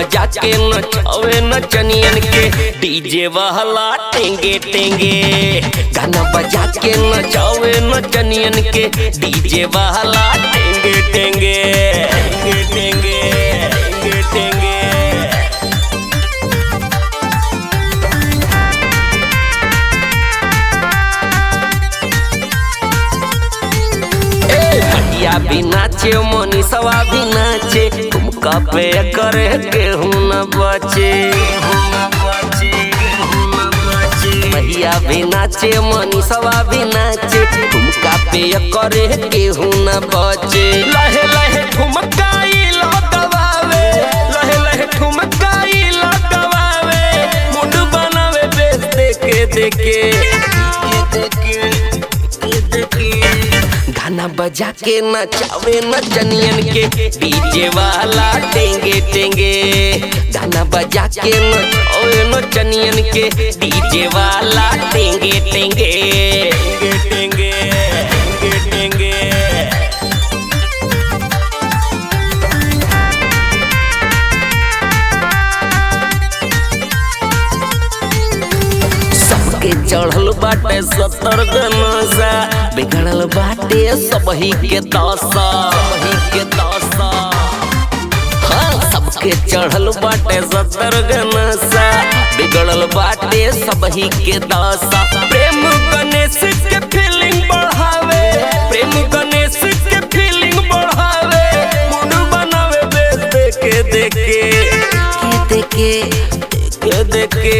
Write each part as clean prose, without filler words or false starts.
बजा के नचावे नचनियन के डीजे वाला टेंगे टेंगे। गाना बजा के नचावे नचनियन के डीजे वाला टेंगे टेंगे टेंगे टेंगे टेंगे टेंगे। भी नाचे मनीषवा भी नाचे ठुमका पे करे केहू न बचे। भैया भी नाचे मनीषवा भी नाचे ठुमका पे करे केहू न बचे। लहे लहे ठुमकाई लगवावे लहे लहे ठुमकाई लगवावे मुंड बनावे बेस देखे देखे गाना बजा के नचावे नचनियन के डीजे वाला टेंगे टेंगे। गाना बजा के नचावे नचनियन के डीजे वाला टेंगे टेंगे टेंगे टेंगे टेंगे टेंगे। सबके चढ़ल बाटे 70 गनसा बिगड़ल बाटे सबही के दशा के दशा। हाँ सबके चढ़ल बाटे 70 गनसा बिगड़ल बाटे सबही के दशा। प्रेम गणेश के फीलिंग बढ़ावे प्रेम गणेश के फीलिंग बढ़ावे मुंड बनावे बेस देखे देखे देखे देखे देखे।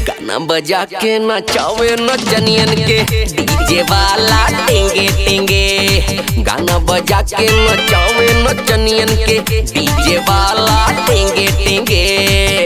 गाना बजा के नचावे नचनियन के डीजे वाला टेंगे टेंगे। गाना बजा के नचावे नचनियन के डीजे वाला टेंगे टेंगे।